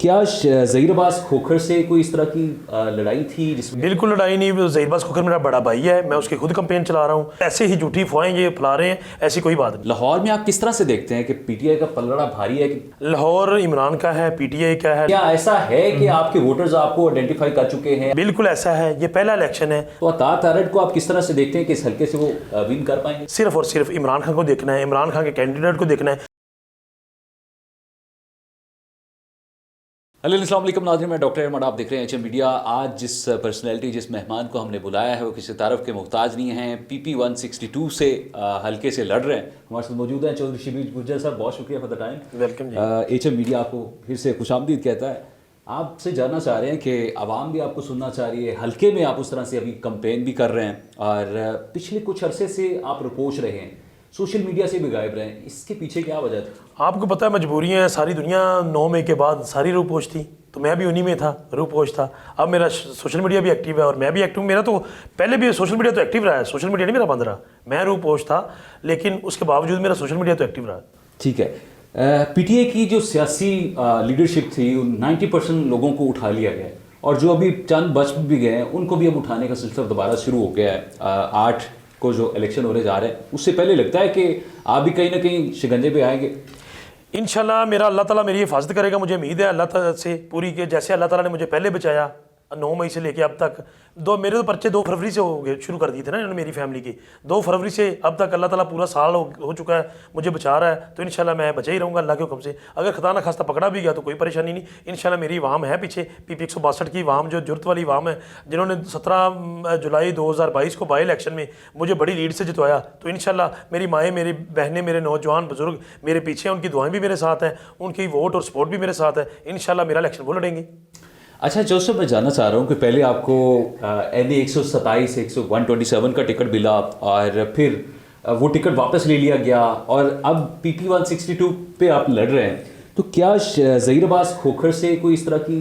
क्या ज़हीर अब्बास खोखर से कोई इस तरह की लड़ाई थी जिसमें? बिल्कुल लड़ाई नहीं। ज़हीर अब्बास खोखर मेरा बड़ा भाई है, मैं उसकी खुद कंपेन चला रहा हूँ। ऐसे ही झूठी अफवाहें ये फैला रहे हैं, ऐसी कोई बात नहीं। लाहौर में आप किस तरह से देखते हैं कि पीटीआई का पलड़ा भारी है कि लाहौर इमरान का है, पीटीआई का है। क्या ऐसा है कि आपके वोटर्स आपको आइडेंटिफाई कर चुके हैं? बिल्कुल ऐसा है, ये पहला इलेक्शन है। तो अता तारड़ को आप किस तरह से देखते हैं कि इस हल्के से वो विन कर पाएंगे? सिर्फ और सिर्फ इमरान खान को देखना है, इमरान खान के कैंडिडेट को देखना है। अस्सलाम वालेकुम नाज़रीन, मैं डॉक्टर अहमद, आप देख रहे हैं एचएम मीडिया। आज जिस पर्सनैलिटी, जिस मेहमान को हमने बुलाया है वो किसी तारफ़ के मुहताज नहीं हैं। पीपी 162 से हल्के से लड़ रहे हैं। हमारे साथ मौजूद हैं चौधरी शबीर गुज्जर साहब, बहुत शुक्रिया for the time. Welcome ji. HM media आपको फिर से खुशामदीद कहता है। आपसे जानना चाह रहे हैं कि आवाम भी आपको सुनना चाह रही है, हल्के में आप उस तरह से अभी कंपेन भी कर रहे हैं और पिछले कुछ अरसे से आप रिपोर्ट रहे हैं, सोशल मीडिया से भी गायब रहे हैं, इसके पीछे क्या वजह थी? आपको पता है मजबूरियाँ हैं, सारी दुनिया 9 मई के बाद सारी रूपोश थी, तो मैं भी उन्हीं में था, रूपोश था। अब मेरा सोशल मीडिया भी एक्टिव है और मैं भी एक्टिव। मेरा तो पहले भी सोशल मीडिया तो एक्टिव रहा है, सोशल मीडिया नहीं मेरा बंद रहा। मैं रूपोश था लेकिन उसके बावजूद मेरा सोशल मीडिया तो एक्टिव रहा। ठीक है। पीटीआई की जो सियासी लीडरशिप थी, 90% लोगों को उठा लिया गया है और जो अभी चंद बच भी गए हैं उनको भी अब उठाने का सिलसिला दोबारा शुरू हो गया है। 8 को जो इलेक्शन होने जा रहे हैं उससे पहले लगता है कि आप भी कहीं ना कहीं शिकंजे पे आएंगे। इंशाल्लाह मेरा अल्लाह ताला मेरी हिफाजत करेगा, मुझे उम्मीद है अल्लाह ताला से पूरी, के जैसे अल्लाह ताला ने मुझे पहले बचाया 9 मई से लेके अब तक। मेरे तो पर्चे 2 फरवरी से हो गए, शुरू कर दिए थे ना इन्होंने मेरी फैमिली की। 2 फरवरी से अब तक अल्लाह ताला पूरा साल हो चुका है, मुझे बचा रहा है। तो इंशाल्लाह मैं बचा ही रहूँगा अल्लाह के हुक्म से। अगर खुदा ना खास्ता पकड़ा भी गया तो कोई परेशानी नहीं। इंशाल्लाह मेरी वाम है पीछे, पीपी 162 की वाम, जो जुर्त वाली वाम है, जिन्होंने 17 जुलाई 2022 को बाई इलेक्शन में मुझे बड़ी लीड से जितवाया। तो इंशाल्लाह मेरी माएँ, मेरी बहनें, मेरे नौजवान बुजुर्ग मेरे पीछे हैं, उनकी दुआएं भी मेरे साथ हैं, उनकी वोट और सपोर्ट भी मेरे साथ है। इंशाल्लाह मेरा इलेक्शन वो लड़ेंगे। अच्छा जोसेफ, मैं जानना चाह रहा हूँ कि पहले आपको NA 127 127 का टिकट मिला और फिर वो टिकट वापस ले लिया गया और अब पीपी 162 पे आप लड़ रहे हैं। तो क्या ज़हीर अब्बास खोखर से कोई इस तरह की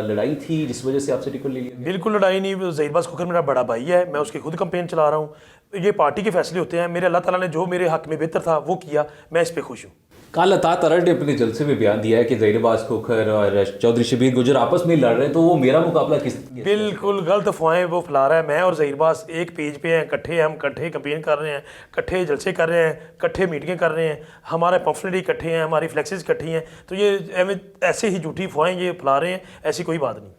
लड़ाई थी जिस वजह से आपसे टिकट ले लिया? बिल्कुल लड़ाई नहीं। ज़हीर अब्बास खोखर मेरा बड़ा भाई है, मैं उसकी खुद कंपेन चला रहा हूँ। ये पार्टी के फैसले होते हैं। मेरे अल्लाह ताला ने जो मेरे हक में बेहतर था वो किया, मैं इस पर खुश हूँ। कल अता तारड़ ने अपने जलसे में बयान दिया है कि ज़हीर अब्बास खोखर और चौधरी शबीर गुज्जर आपस में लड़ रहे हैं, तो वो मेरा मुकाबला किस? बिल्कुल गलत अफवाहें वो फैला रहा है। मैं और ज़हीर अब्बास एक पेज पे हैं, इकट्ठे हम इकट्ठे कंपेन कर रहे हैं, इकट्ठे जलसे कर रहे हैं, इकट्ठे मीटिंगें कर रहे हैं, हमारे पम्फलेट इकट्ठे हैं, हमारी फ्लैक्सेस इकट्ठी हैं। तो ये ऐसे ही झूठी अफवाहें ये फैला रहे हैं, ऐसी कोई बात नहीं।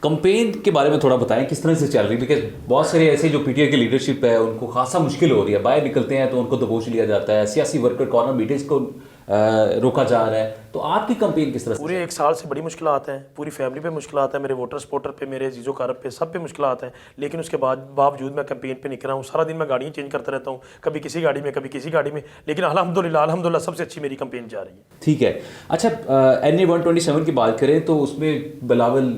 कंपेन के बारे में थोड़ा बताएं, किस तरह से चल रही है? बिकॉज बहुत सारे ऐसे जो पीटीआई की लीडरशिप है उनको खासा मुश्किल हो रही है, बाहर निकलते हैं तो उनको दबोच लिया जाता है, सियासी वर्कर कॉर्नर मीटिंग्स को रोका जा रहा है। तो आपकी कंपेन किस तरह से? पूरे 1 साल से बड़ी मुश्किल आते हैं, पूरी फैमिली पे मुश्किल आता है, मेरे वोटर सपोर्टर पे, मेरे जीजो कारब पे, सब पे मुश्किल आते हैं। लेकिन उसके बावजूद मैं कंपेन पे निकल रहा हूँ। सारा दिन मैं गाड़ियाँ चेंज करता रहता हूँ, कभी किसी गाड़ी में कभी किसी गाड़ी में, लेकिन अल्हम्दुलिल्लाह सबसे अच्छी मेरी कंपेन जा रही है। ठीक है। अच्छा, NA 127 की बात करें तो उसमें बिलावल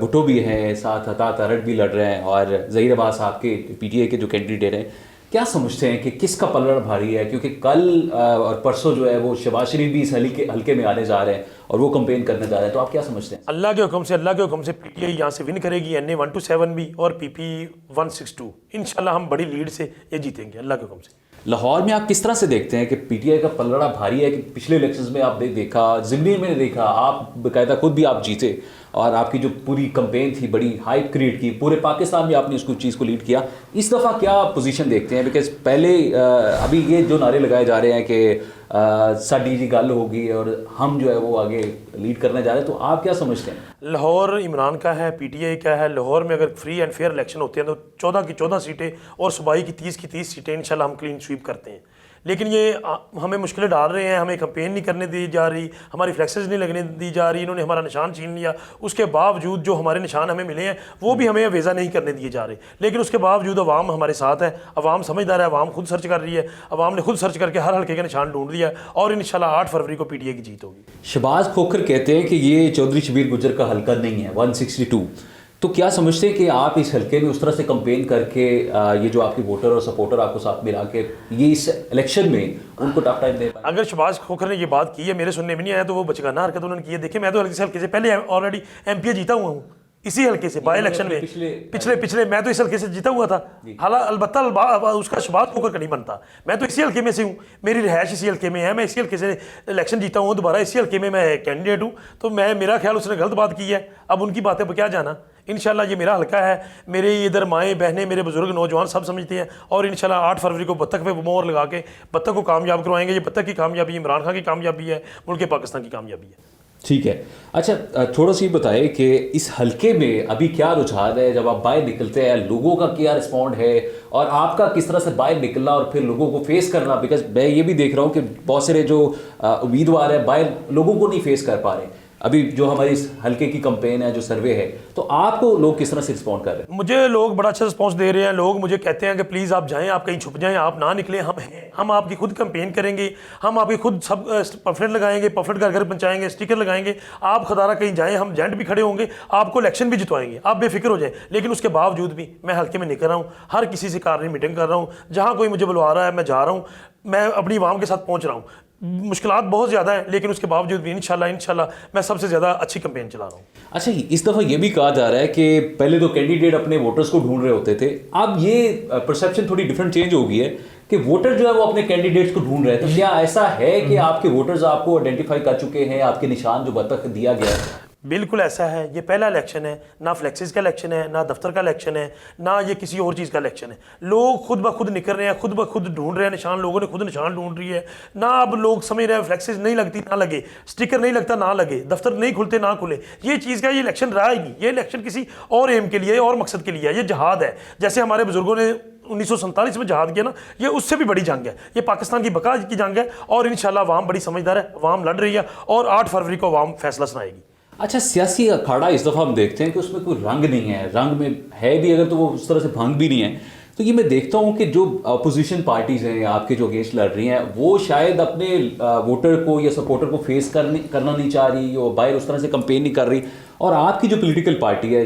भुट्टो भी हैं, साथ अता तारड़ भी लड़ रहे हैं और ज़हीर अब्बास आपके पीटीआई के जो कैंडिडेट हैं। क्या समझते हैं कि किसका पलड़ा भारी है? क्योंकि कल और परसों जो है वो शहबाज शरीफ भी इस हल्के में आने जा रहे हैं और वो कंपेन करने जा रहे हैं। तो आप क्या समझते हैं? अल्लाह के हुक्म से पीटीआई यहाँ से विन करेगी, NA 127 भी और पीपी 162। इंशाल्लाह हम बड़ी लीड से ये जीतेंगे अल्लाह के हुक्म से। लाहौर में आप किस तरह से देखते हैं कि पीटीआई का पलड़ा भारी है? कि पिछले इलेक्शंस में आपने देखा, ज़िमनी में देखा, आप बाकायदा खुद भी आप जीते और आपकी जो पूरी कंपेन थी बड़ी हाइप क्रिएट की, पूरे पाकिस्तान में आपने उसको चीज़ को लीड किया। इस दफ़ा क्या पोजीशन देखते हैं? बिकॉज पहले अभी ये जो नारे लगाए जा रहे हैं कि साडी जी गल होगी और हम जो है वो आगे लीड करने जा रहे हैं, तो आप क्या समझते हैं? लाहौर इमरान का है, पीटीआई का है। लाहौर में अगर फ्री एंड फेयर इलेक्शन होते हैं तो 14 की 14 सीटें और सूबाई की 30 की 30 सीटें इंशाल्लाह हम क्लीन स्वीप करते हैं। लेकिन ये हमें मुश्किलें डाल रहे हैं, हमें कंपेन नहीं करने दी जा रही, हमारी फ्लैक्सेस नहीं लगने दी जा रही, इन्होंने हमारा निशान छीन लिया। उसके बावजूद जो हमारे निशान हमें मिले हैं वो भी हमें वेज़ा नहीं करने दिए जा रहे। लेकिन उसके बावजूद अवाम हमारे साथ है, अवाम समझदार है, अवाम खुद सर्च कर रही है, अवाम ने खुद सर्च करके हर हल्के का निशान ढूंढ लिया और इंशाल्लाह 8 फरवरी को पीटीआई की जीत होगी। शहबाज खोखर कहते हैं कि ये चौधरी शबीर गुज्जर का हल्का नहीं है 162। तो क्या समझते हैं कि आप इस हल्के में उस तरह से कंपेन करके ये जो आपके वोटर और सपोर्टर आपको साथ मिला के ये इस इलेक्शन में उनको टफ टाइम दे पाए? अगर शहबाज खोखर ने ये बात की है, मेरे सुनने में नहीं आया तो वो बचकाना हरकत उन्होंने की है। देखिए मैं तो हल्के से पहले ऑलरेडी MP जीता हुआ हूँ, इसी हल्के से बाई इलेक्शन में पिछले मैं तो इस हल्के से जीता हुआ था। हालांकि अलबत्ता उसका शबात होकर का नहीं बनता, मैं तो इसी हल्के में से हूँ, मेरी रिहायश इसी हल्के में है, मैं इसी हल्के से इलेक्शन जीता हूँ, दोबारा इसी हल्के में मैं कैंडिडेट हूँ। तो मेरा ख्याल उसने गलत बात की है, अब उनकी बातें पर क्या जाना। इंशाल्लाह ये मेरा हल्का है, मेरे इधर माएँ बहनें मेरे बुजुर्ग नौजवान सब समझते हैं, और इंशाल्लाह 8 फरवरी को बत्तख पे मोहर लगा के बत्तख को कामयाब करवाएंगे। ये बत्तख की कामयाबी इमरान खान की कामयाबी है, मुल्क पाकिस्तान की कामयाबी है। ठीक है। अच्छा, थोड़ा सा ये बताएं कि इस हल्के में अभी क्या रुझान है, जब आप बाहर निकलते हैं लोगों का क्या रिस्पॉन्ड है, और आपका किस तरह से बाहर निकलना और फिर लोगों को फेस करना। बिकॉज मैं ये भी देख रहा हूँ कि बहुत सारे जो उम्मीदवार हैं बाहर लोगों को नहीं फेस कर पा रहे। अभी जो हमारी इस हल्के की कंपेन है, जो सर्वे है, तो आपको लोग किस तरह से रिस्पॉन्ड कर रहे हैं? मुझे लोग बड़ा अच्छा रिस्पॉन्स दे रहे हैं। लोग मुझे कहते हैं कि प्लीज़ आप जाएं, आप कहीं छुप जाएं, आप ना निकलें, हम आपकी खुद कंपेन करेंगे, हम आपकी खुद सब पम्फलेट लगाएंगे, पम्फलेट घर घर पहुंचाएंगे, स्टिकर लगाएंगे, आप खुदारा कहीं जाएं, हम जेंट भी खड़े होंगे, आपको इलेक्शन भी जितवाएंगे, आप बेफिक्र हो जाए। लेकिन उसके बावजूद भी मैं हल्के में निकल रहा हूँ, हर किसी से कार मीटिंग कर रहा हूँ, जहाँ कोई मुझे बुलवा रहा है मैं जा रहा हूँ, मैं अपनी आवाम के साथ पहुँच रहा हूँ। मुश्किलात बहुत ज़्यादा है, लेकिन उसके बावजूद भी इंशाल्लाह मैं सबसे ज़्यादा अच्छी कैंपेन चला रहा हूँ। अच्छा, इस दफ़ा ये भी कहा जा रहा है कि पहले तो कैंडिडेट अपने वोटर्स को ढूंढ रहे होते थे, अब ये परसेप्शन थोड़ी डिफरेंट चेंज हो गई है कि वोटर जो है वो अपने कैंडिडेट्स को ढूंढ रहे हैं। तो क्या ऐसा है कि आपके वोटर्स आपको आइडेंटिफाई कर चुके हैं, आपके निशान जो बतख दिया गया है? बिल्कुल ऐसा है। ये पहला इलेक्शन है, ना फ्लेक्सिस का इलेक्शन है, ना दफ्तर का इलेक्शन है, ना ये किसी और चीज़ का इलेक्शन है। लोग खुद ब खुद निकल रहे हैं, खुद ब खुद ढूंढ रहे हैं निशान, लोगों ने खुद निशान ढूंढ रही है ना। अब लोग समझ रहे हैं फ्लेक्सिस नहीं लगती ना लगे, स्टिकर नहीं लगता ना लगे, दफ्तर नहीं खुलते ना खुले। ये चीज़ का ये इलेक्शन रहा ही नहीं। ये इलेक्शन किसी और एम के लिए और मकसद के लिए है। ये जहाद है, जैसे हमारे बुजुर्गों ने 1947 में जहाद किया ना, ये उससे भी बड़ी जंग है। ये पाकिस्तान की बका की जंग है, और इंशाल्लाह अवाम बड़ी समझदार है, अवाम लड़ रही है, और 8 फरवरी को अवाम फैसला सुनाएगी। अच्छा, सियासी अखाड़ा इस दफ़ा हम देखते हैं कि उसमें कोई रंग नहीं है, रंग में है भी अगर तो वो उस तरह से भंग भी नहीं है। तो ये मैं देखता हूँ कि जो अपोजिशन पार्टीज़ हैं आपके जो अगेंस्ट लड़ रही हैं, वो शायद अपने वोटर को या सपोर्टर को फेस करना नहीं चाह रही, वो बाहर उस तरह से कंपेन नहीं कर रही, और आपकी जो पॉलिटिकल पार्टी है,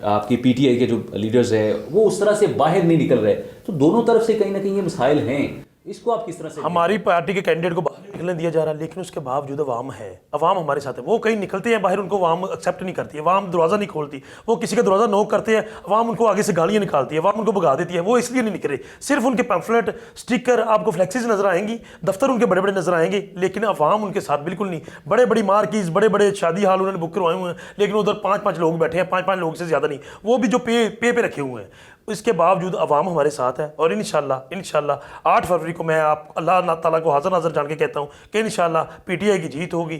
आपकी पीटीआई के जो लीडर्स हैं, वो उस तरह से बाहर नहीं निकल रहे। तो दोनों तरफ से कहीं ना कहीं ये मसाइल हैं, इसको आप किस तरह से? हमारी पार्टी के कैंडिडेट को बाहर निकलने दिया जा रहा है, लेकिन उसके बावजूद अवाम है, अवाम हमारे साथ है। वो कहीं निकलते हैं बाहर, उनको अवाम एक्सेप्ट नहीं करती है, अवाम दरवाज़ा नहीं खोलती। वो किसी का दरवाज़ा नोक करते हैं, अवाम उनको आगे से गालियाँ निकालती है, अवाम उनको भगा देती है। वो इसलिए नहीं निकले, सिर्फ उनके पैम्फलेट, स्टिकर, आपको फ्लैक्सीज नजर आएंगी, दफ्तर उनके बड़े बड़े नजर आएंगे, लेकिन अवाम उनके साथ बिल्कुल नहीं। बड़े बड़ी मार्कीज, बड़े बड़े शादी हाल उन्होंने बुक करवाए हुए हैं, लेकिन उधर 5-5 लोग बैठे हैं, 5-5 लोग से ज़्यादा नहीं, वो भी जो पे रखे हुए हैं। इसके बावजूद अवाम हमारे साथ है, और इंशाल्लाह 8 फरवरी को मैं आप अल्लाह ताला को हाज़िर नाज़र जान के कहता हूँ कि इंशाल्लाह पीटीआई की जीत होगी,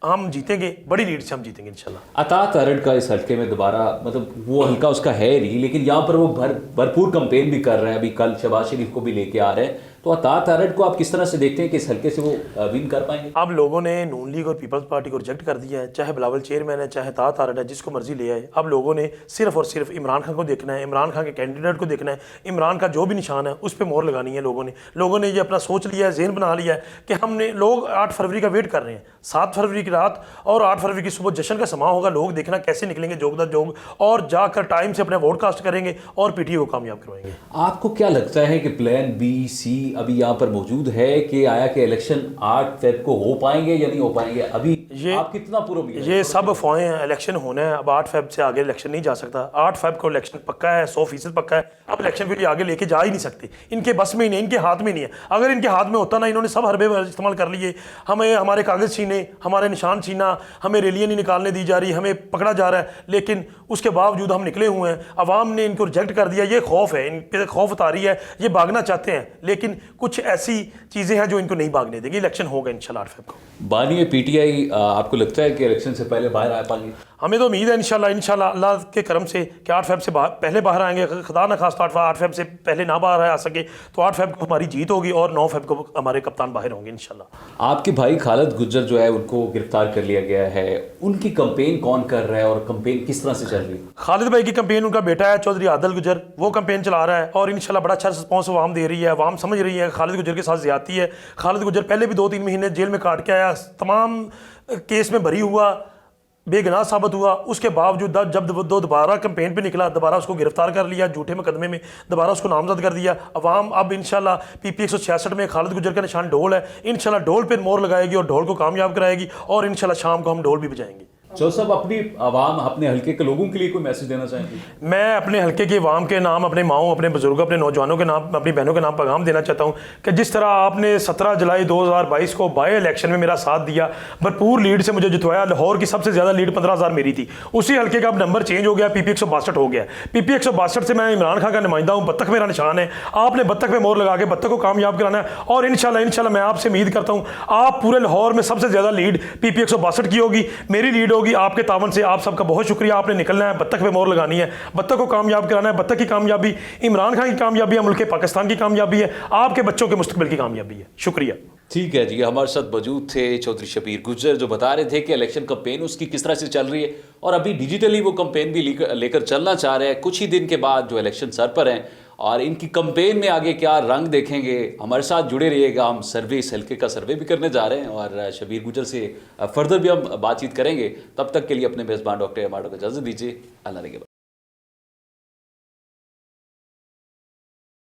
हम जीतेंगे, बड़ी लीड से हम जीतेंगे इंशाल्लाह। अता तारड़ का इस हल्के में दोबारा, मतलब वो हल्का उसका है नहीं, लेकिन यहाँ पर वो भरपूर कंपेन भी कर रहे हैं। अभी कल शहबाज शरीफ को भी लेके आ रहे हैं। तो अता तारड़ को आप किस तरह से देखते हैं कि इस हल्के से वो विन कर पाएंगे? अब लोगों ने नून लीग और पीपल्स पार्टी को रिजेक्ट कर दिया है, चाहे बिलावल चेयरमैन है, चाहे अता तारड़ है, जिसको मर्जी ले आए। अब लोगों ने सिर्फ और सिर्फ इमरान खान को देखना है, इमरान खान के कैंडिडेट को देखना है, इमरान का जो भी निशान है उस पर मोहर लगानी है। लोगों ने ये अपना सोच लिया है, ज़हन बना लिया है कि हमने, लोग 8 फरवरी का वेट कर रहे हैं। 7 फरवरी की रात और 8 फरवरी की सुबह जश्न का समा होगा। लोग देखना कैसे निकलेंगे जोगदा जोग, और जाकर टाइम से अपने वोट कास्ट करेंगे और पीटीआई को कामयाब करवाएंगे। आपको क्या लगता है कि प्लान बी, सी अभी यहाँ पर मौजूद है कि आया कि इलेक्शन 8 फेब को हो पाएंगे या नहीं हो पाएंगे? अभी ये आप कितना पूरा भी ये सब अफवाहें हैं। इलेक्शन होना है, अब 8 फेब से आगे इलेक्शन नहीं जा सकता। 8 फेब को इलेक्शन पक्का है, 100% पक्का है। अब इलेक्शन फिर आगे लेके जा ही नहीं सकते, इनके बस में ही नहीं, इनके हाथ में नहीं है। अगर इनके हाथ में होता ना, इन्होंने सब हरबे इस्तेमाल कर लिए, हमें हमारे कागज़ छीने, हमारे निशान छीना, हमें रैलियाँ नहीं निकालने दी जा रही, हमें पकड़ा जा रहा है, लेकिन उसके बावजूद हम निकले हुए हैं। अवाम ने इनको रिजेक्ट कर दिया, ये खौफ है, इन पे खौफ उतारी है, ये भागना चाहते हैं, लेकिन कुछ ऐसी चीज़ें हैं जो इनको नहीं भागने देंगी। इलेक्शन होगा इंशाल्लाह 8 फेब को। बानी पीटीआई आपको लगता है कि इलेक्शन से पहले बाहर आ पाएंगे? हमें तो उम्मीद है इंशाल्लाह अल्लाह के करम से कि 8 फेब से पहले बाहर आएंगे। खुदा न खास्ता 8 फेब से पहले ना बाहर आ सके तो 8 फेब को हमारी जीत होगी, और 9 फेब को हमारे कप्तान बाहर होंगे इंशाल्लाह। आपके भाई खालिद गुज्जर जो है उनको गिरफ्तार कर लिया गया है, उनकी कंपेन कौन कर रहा है और कंपेन किस तरह से चल रही है? खालिद भाई की कंपेन, उनका बेटा है चौधरी आदिल गुजर, वो कंपेन चला रहा है, और इंशाल्लाह बड़ा अच्छा रिस्पॉन्स अवाम दे रही है। अवाम समझ रही है खालिद गुजर के साथ ज्यादती है। खालिद गुजर पहले भी 2-3 महीने जेल में काट के आया, तमाम केस में भरी हुआ, बेगुनाह साबित हुआ। उसके बावजूद जब दोबारा कैंपेन पे निकला, दोबारा उसको गिरफ्तार कर लिया, झूठे मुकदमे में दोबारा उसको नामजद कर दिया। अवाम अब इंशाल्लाह पीपी 166 में खालिद गुजर का निशान ढोल है, इंशाल्लाह ढोल पे मोहर लगाएगी और ढोल को कामयाब कराएगी, और इंशाल्लाह शाम को हम ढोल भी बजाएंगे। चौधरी साहब, अपनी आवाम, अपने हल्के के लोगों के लिए कोई मैसेज देना चाहेंगे? मैं अपने हल्के की आवाम के नाम, अपने माओं, अपने बुजुर्गों, अपने नौजवानों के नाम, अपनी बहनों के नाम पैगाम देना चाहता हूं कि जिस तरह आपने 17 जुलाई 2022 को बाई इलेक्शन में मेरा साथ दिया, भरपूर लीड से मुझे जितवाया, लाहौर की सबसे ज़्यादा लीड 15,000 मेरी थी, उसी हल्के का अब नंबर चेंज हो गया, PP 162 हो गया। PP 162 से मैं इमरान खान का नुमाइंदा हूँ, बत्तख मेरा निशान है। आपने बत्तख पे मोहर लगा के बत्तख को कामयाब कराना है और इंशाल्लाह मैं आपसे उम्मीद करता हूँ आप पूरे लाहौर में सबसे ज़्यादा लीड PP 162 की होगी, मेरी लीड होगी। आपके तावन से आप सबका बहुत शुक्रिया। आपने निकलना है, बत्तख पे मोहर लगानी है, बत्तख को कामयाब कराना है। बत्तख की कामयाबी इमरान खान की कामयाबी है, मुल्क पाकिस्तान की कामयाबी है, आपके बच्चों के मुस्तकबिल की कामयाबी है। शुक्रिया। ठीक है जी, हमारे साथ मौजूद थे चौधरी शबीर गुज्जर, जो बता रहे थे कि इलेक्शन कैंपेन उसकी किस तरह से चल रही है और अभी डिजिटली वो कैंपेन भी लेकर चलना चाह रहे हैं कुछ ही दिन के बाद जो इलेक्शन सर पर हैं। और इनकी कैंपेन में आगे क्या रंग देखेंगे, हमारे साथ जुड़े रहिएगा। हम सर्वे, इस हल्के का सर्वे भी करने जा रहे हैं और शबीर गुज्जर से फर्दर भी हम बातचीत करेंगे। तब तक के लिए अपने मेज़बान डॉक्टर एम आर को इजाज़त दीजिए। अल्लाह ने